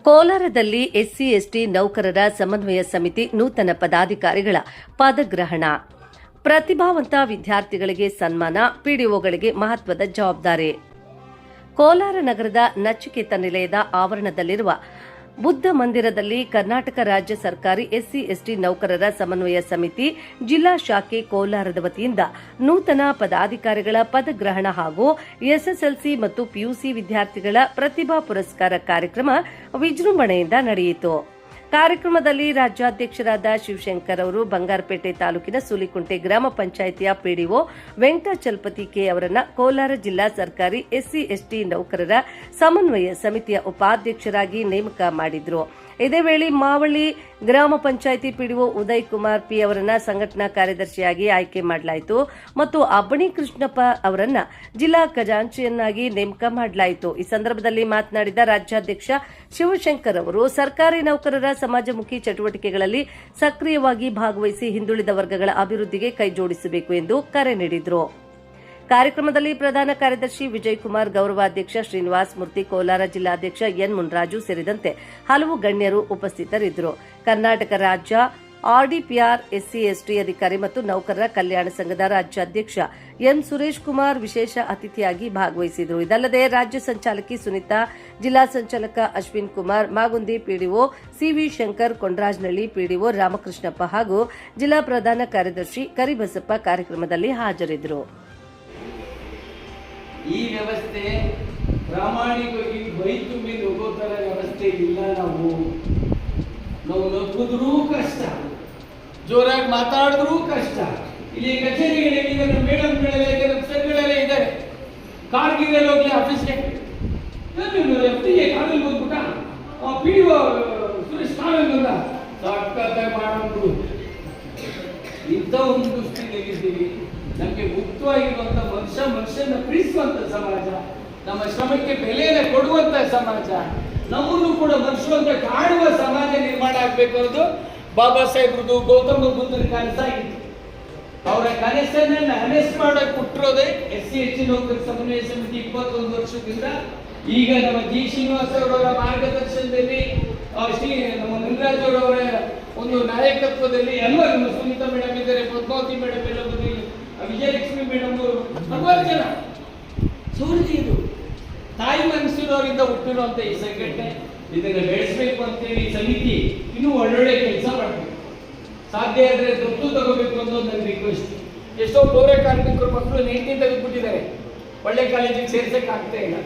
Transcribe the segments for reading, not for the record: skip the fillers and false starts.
ಕೋಲಾರದಲ್ಲಿ SC ST ನೌಕರರ ಸಮನ್ವಯ ಸಮಿತಿ ನೂತನ ಪದಾಧಿಕಾರಿಗಳ ಪದಗ್ರಹಣ. ಪ್ರತಿಭಾವಂತ ವಿದ್ಯಾರ್ಥಿಗಳಿಗೆ ಸನ್ಮಾನ, ಪಿಡಿಒಗಳಿಗೆ ಮಹತ್ವದ ಜವಾಬ್ದಾರಿ. ಕೋಲಾರ ನಗರದ ನಚಿಕೇತ ನಿಲಯದ ಆವರಣದಲ್ಲಿರುವ ಬುದ್ಧ ಮಂದಿರದಲ್ಲಿ ಕರ್ನಾಟಕ ರಾಜ್ಯ ಸರ್ಕಾರಿ ಎಸ್ಸಿ ಎಸ್ಟಿ ನೌಕರರ ಸಮನ್ವಯ ಸಮಿತಿ ಜಿಲ್ಲಾ ಶಾಖೆ ಕೋಲಾರದ ವತಿಯಿಂದ ನೂತನ ಪದಾಧಿಕಾರಿಗಳ ಪದಗ್ರಹಣ ಹಾಗೂ ಎಸ್ಎಸ್ಎಲ್ಸಿ ಮತ್ತು ಪಿಯುಸಿ ವಿದ್ಯಾರ್ಥಿಗಳ ಪ್ರತಿಭಾ ಪುರಸ್ಕಾರ ಕಾರ್ಯಕ್ರಮ ವಿಜೃಂಭಣೆಯಿಂದ ನಡೆಯಿತು. ಕಾರ್ಯಕ್ರಮದಲ್ಲಿ ರಾಜ್ಯಾಧ್ಯಕ್ಷರಾದ ಶಿವಶಂಕರ್ ಅವರು ಬಂಗಾರಪೇಟೆ ತಾಲೂಕಿನ ಸೂಲಿಕುಂಟೆ ಗ್ರಾಮ ಪಂಚಾಯಿತಿಯ ಪಿಡಿಒ ವೆಂಕಟಾಚಲಪತಿ ಕೆ ಅವರನ್ನ ಕೋಲಾರ ಜಿಲ್ಲಾ ಸರ್ಕಾರಿ ಎಸ್ಸಿ ಎಸ್ಟಿ ನೌಕರರ ಸಮನ್ವಯ ಸಮಿತಿಯ ಉಪಾಧ್ಯಕ್ಷರಾಗಿ ನೇಮಕ ಮಾಡಿದ್ರು. ಇದೇ ವೇಳೆ ಮಾವಳ್ಳಿ ಗ್ರಾಮ ಪಂಚಾಯಿತಿ ಪಿಡಿಒ ಉದಯ್ ಕುಮಾರ್ ಪಿ ಅವರನ್ನ ಸಂಘಟನಾ ಕಾರ್ಯದರ್ಶಿಯಾಗಿ ಆಯ್ಕೆ ಮಾಡಲಾಯಿತು ಮತ್ತು ಅಬ್ಬಣಿ ಕೃಷ್ಣಪ್ಪ ಅವರನ್ನ ಜಿಲ್ಲಾ ಖಜಾಂಚಿಯನ್ನಾಗಿ ನೇಮಕ ಮಾಡಲಾಯಿತು. ಈ ಸಂದರ್ಭದಲ್ಲಿ ಮಾತನಾಡಿದ ರಾಜ್ಯಾಧ್ಯಕ್ಷ ಶಿವಶಂಕರ್ ಅವರು ಸರ್ಕಾರಿ ನೌಕರರ ಸಮಾಜಮುಖಿ ಚಟುವಟಿಕೆಗಳಲ್ಲಿ ಸಕ್ರಿಯವಾಗಿ ಭಾಗವಹಿಸಿ ಹಿಂದುಳಿದ ವರ್ಗಗಳ ಅಭಿವೃದ್ಧಿಗೆ ಕೈಜೋಡಿಸಬೇಕು ಎಂದು ಕರೆ ನೀಡಿದರು. ಕಾರ್ಯಕ್ರಮದಲ್ಲಿ ಪ್ರಧಾನ ಕಾರ್ಯದರ್ಶಿ ವಿಜಯ್ ಕುಮಾರ್, ಗೌರವಾಧ್ಯಕ್ಷ ಶ್ರೀನಿವಾಸ್ ಮೂರ್ತಿ, ಕೋಲಾರ ಜಿಲ್ಲಾಧ್ಯಕ್ಷ ಎನ್ ಮುನ್ರಾಜು ಸೇರಿದಂತೆ ಹಲವು ಗಣ್ಯರು ಉಪಸ್ಥಿತರಿದ್ದರು. ಕರ್ನಾಟಕ ರಾಜ್ಯ ಆರ್ಡಿಪಿಆರ್ ಎಸ್ಸಿ ಎಸ್ಟಿ ಅಧಿಕಾರಿ ಮತ್ತು ನೌಕರರ ಕಲ್ಯಾಣ ಸಂಘದ ರಾಜ್ಯಾಧ್ಯಕ್ಷ ಎನ್ ಸುರೇಶ್ ಕುಮಾರ್ ವಿಶೇಷ ಅತಿಥಿಯಾಗಿ ಭಾಗವಹಿಸಿದರು. ಇದಲ್ಲದೆ ರಾಜ್ಯ ಸಂಚಾಲಕಿ ಸುನೀತಾ, ಜಿಲ್ಲಾ ಸಂಚಾಲಕ Ashwin Kumar, Magundi PDO CV Shankar, Kondarajanahalli PDO Ramakrishnappa ಹಾಗೂ ಜಿಲ್ಲಾ ಪ್ರಧಾನ ಕಾರ್ಯದರ್ಶಿ ಕರಿಬಸಪ್ಪ ಕಾರ್ಯಕ್ರಮದಲ್ಲಿ ಹಾಜರಿದ್ದರು. ಈ ವ್ಯವಸ್ಥೆ ಪ್ರಾಮಾಣಿಕವಾಗಿ ಬೈತುಂಬಿ ನುಗ್ಗೋ ತರ ವ್ಯವಸ್ಥೆ ಇಲ್ಲ. ನಾವು ನಕ್ಕುದ್ರೂ ಕಷ್ಟ, ಜೋರಾಗಿ ಮಾತಾಡಿದ್ರೂ ಕಷ್ಟ. ಇಲ್ಲಿ ಕಚೇರಿಗಳಲ್ಲಿ ನಮ್ಮ ಮೇಡಮ್ಗಳೆಲ್ಲ ನಮ್ಮ ಸರ್ಗಳೆಲ್ಲ ಇದ್ದಾರೆ. ಕಾರ್ಗಿರಲ್ಲಿ ಹೋಗ್ಲಿ ಆಫೀಸ್ಗೆ ಕಾರಲ್ಲಿ ಹೋಗ್ಬಿಟ್ಟ ಪಿಡಿಒ ಸುರೇಶ್ ಕಾರಲ್ಲಿ ಬಂದ ಸಕ್ಕತ್ತಾಗಿ ಮಾಡೋದು. ಇಂಥ ಒಂದು ದೃಷ್ಟಿಯಲ್ಲಿದ್ದೀವಿ. ನಮಗೆ ಮುಕ್ತವಾಗಿರುವಂತ ಮನುಷ್ಯನ ಪ್ರೀತಿಸುವಂತ ಸಮಾಜ, ನಮ್ಮ ಶ್ರಮಕ್ಕೆ ಬೆಲೆಯನ್ನು ಕೊಡುವಂತ ಸಮಾಜ, ನಮ್ಮನ್ನು ಕೂಡ ಮನುಷ್ಯಂತ ಕಾಡುವ ಸಮಾಜ ನಿರ್ಮಾಣ ಆಗಬೇಕು ಅನ್ನೋದು ಬಾಬಾ ಸಾಹೇಬ್ರದು, ಗೌತಮ ಬುದ್ಧನ ಕನಸಾಗಿತ್ತು. ಅವರ ಕನಸನ್ನ ನನಸು ಮಾಡಕ್ಕೆ ಕೊಟ್ಟಿರೋದೇ ಎಸ್ಸಿ ಎಸ್ಟಿ ನೌಕರ ಸಮನ್ವಯ ಸಮಿತಿ 21 ವರ್ಷದಿಂದ. ಈಗ ನಮ್ಮ ಜಿ ಶ್ರೀನಿವಾಸ್ ಅವರ ಮಾರ್ಗದರ್ಶನದಲ್ಲಿ, ನಮ್ಮ ಮುನ್ರಾಜ್ ಅವರ ಒಂದು ನಾಯಕತ್ವದಲ್ಲಿ ಎಲ್ಲರೂ, ಸುನೀತಾ ಮೇಡಮ್ ಇದ್ದಾರೆ, ಪದ್ಮಾವತಿ ಮೇಡಮ್ ಎಲ್ಲ ಬಂದಿಲ್ಲ, ವಿಜಯಲಕ್ಷ್ಮಿ ಮೇಡಮ್ ಅವರು, ಹಲವಾರು ಜನ ಸೂರ್ಯ. ಇದು ತಾಯಿ ಮನಸ್ಸಿನವರಿಂದ ಹುಟ್ಟಿರುವಂತ ಈ ಸಂಘಟನೆ, ಇದನ್ನು ಬೆಳೆಸಬೇಕು ಅಂತೇಳಿ ಈ ಸಮಿತಿ ಇನ್ನೂ ಒಳ್ಳೊಳ್ಳೆ ಕೆಲಸ ಮಾಡಬೇಕು. ಸಾಧ್ಯ ಆದ್ರೆ ದತ್ತು ತಗೋಬೇಕು ಅನ್ನೋದು ನನ್ನ ರಿಕ್ವೆಸ್ಟ್. ಎಷ್ಟೋ ಪೌರ ಕಾರ್ಮಿಕರು ಮಕ್ಕಳು ನೇಟಿ ತೆಗೆದುಬಿಟ್ಟಿದ್ದಾರೆ, ಒಳ್ಳೆ ಕಾಲೇಜಿಗೆ ಸೇರ್ಸಕ್ಕೆ ಆಗ್ತಾ ಇಲ್ಲ.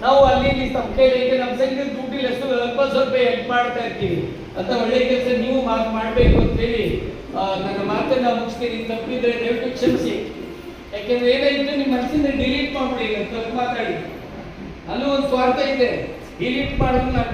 ನಾವು ಅಲ್ಲಿ ಇಲ್ಲಿ ತಮ್ಮ ಕೈಲಿ ನಮ್ಮ ಸಂಘದ ದುಡ್ಡಿಲ್ಲ, ಅಲ್ಪ ಸ್ವಲ್ಪ ಹೆಲ್ಪ್ ಮಾಡ್ತಾ ಇರ್ತೀವಿ ಅಂತ ಒಳ್ಳೆ ಕೆಲಸ ನೀವು ಮಾಡಬೇಕು ಅಂತೇಳಿ ನನ್ನ ಮಾತನ್ನ ಮುಗಿಸ್ತೀನಿ. ತಪ್ಪಿದ್ರೆ ದಯವಿಟ್ಟು ಕ್ಷಮಿಸಿ. ಯಾಕೆಂದ್ರೆ ಏನಾಯ್ತು, ನಿಮ್ಮ ಮನಸ್ಸಿಂದ ಡಿಲೀಟ್ ಮಾಡ್ಬಿಡಿ. ತಪ್ಪು ಮಾತಾಡಿ, ಅಲ್ಲೂ ಒಂದು ಸ್ವಾರ್ಥ ಇದೆ. ಡಿಲೀಟ್ ಮಾಡೋದು ನಾನು